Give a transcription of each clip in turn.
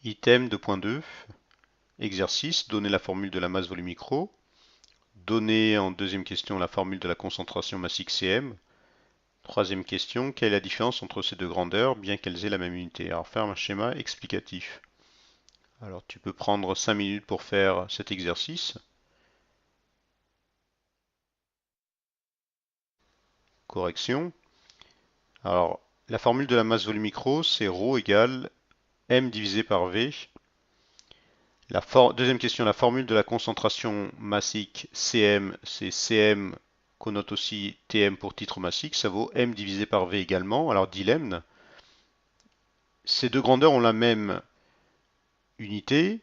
Item 2.2, exercice, donner la formule de la masse volumique ρ. Donner en deuxième question la formule de la concentration massique Cm. Troisième question, quelle est la différence entre ces deux grandeurs, bien qu'elles aient la même unité? Alors faire un schéma explicatif. Alors tu peux prendre 5 minutes pour faire cet exercice. Correction. Alors la formule de la masse volumique ρ, c'est ρ égale m divisé par v. Deuxième question, la formule de la concentration massique Cm, c'est Cm qu'on note aussi Tm pour titre massique, ça vaut m divisé par v également. Alors dilemme, ces deux grandeurs ont la même unité,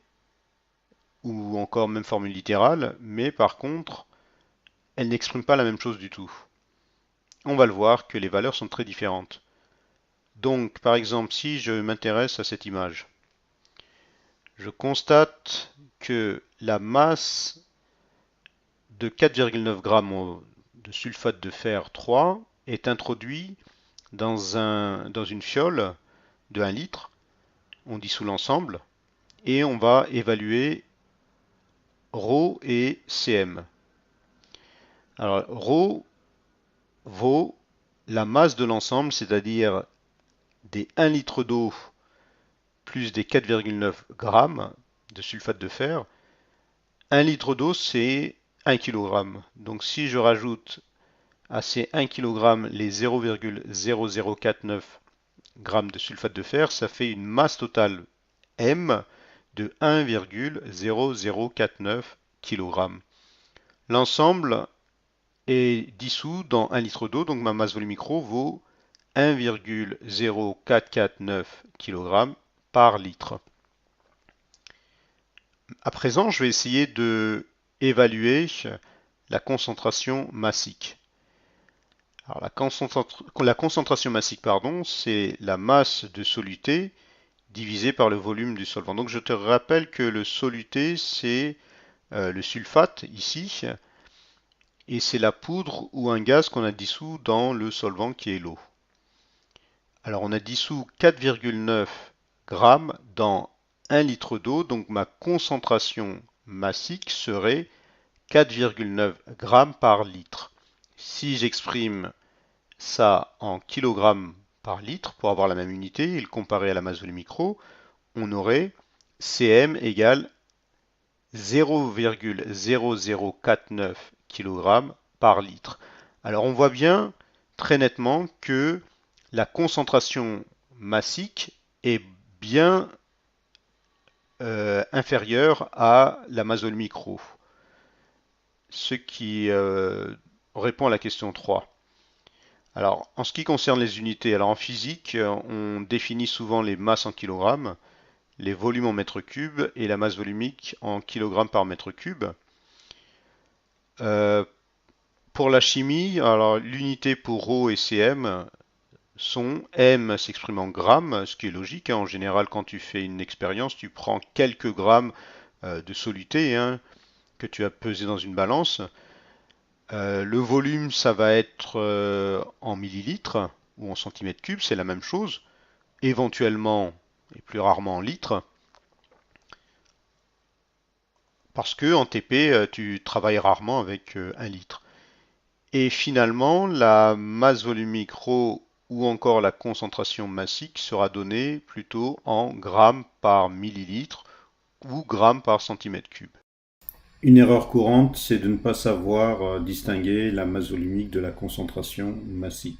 ou encore même formule littérale, mais par contre, elles n'expriment pas la même chose du tout. On va le voir que les valeurs sont très différentes. Donc, par exemple, si je m'intéresse à cette image, je constate que la masse de 4,9 grammes de sulfate de fer 3 est introduit dans une fiole de 1 litre. On dissout l'ensemble et on va évaluer ρ et Cm. Alors, ρ vaut la masse de l'ensemble, c'est-à-dire des 1 litre d'eau plus des 4,9 grammes de sulfate de fer. 1 litre d'eau, c'est 1 kg. Donc si je rajoute à ces 1 kg les 0,0049 grammes de sulfate de fer, ça fait une masse totale M de 1,0049 kg. L'ensemble est dissous dans 1 litre d'eau, donc ma masse volumique ρ vaut 1,0449 kg par litre. À présent, je vais essayer de évaluer la concentration massique. Alors, la concentration massique, c'est la masse de soluté divisée par le volume du solvant. Donc je te rappelle que le soluté, c'est le sulfate ici, et c'est la poudre ou un gaz qu'on a dissous dans le solvant qui est l'eau. Alors on a dissous 4,9 grammes dans 1 litre d'eau, donc ma concentration massique serait 4,9 grammes par litre. Si j'exprime ça en kilogrammes par litre pour avoir la même unité et le comparer à la masse volumique ρ, on aurait Cm égale 0,0049 kg par litre. Alors on voit bien très nettement que la concentration massique est bien inférieure à la masse volumique ρ. Ce qui répond à la question 3. Alors, en ce qui concerne les unités, alors en physique, on définit souvent les masses en kilogrammes, les volumes en mètres cubes et la masse volumique en kilogrammes par mètre cube. Pour la chimie, alors l'unité pour ρ et Cm sont M s'exprime en grammes, ce qui est logique. En général, quand tu fais une expérience, tu prends quelques grammes de soluté que tu as pesé dans une balance. Le volume, ça va être en millilitres ou en centimètres cubes, c'est la même chose. Éventuellement, et plus rarement en litres. Parce que en TP, tu travailles rarement avec 1 litre. Et finalement, la masse volumique ρ ou encore la concentration massique sera donnée plutôt en grammes par millilitre ou grammes par centimètre cube. Une erreur courante, c'est de ne pas savoir distinguer la masse volumique de la concentration massique.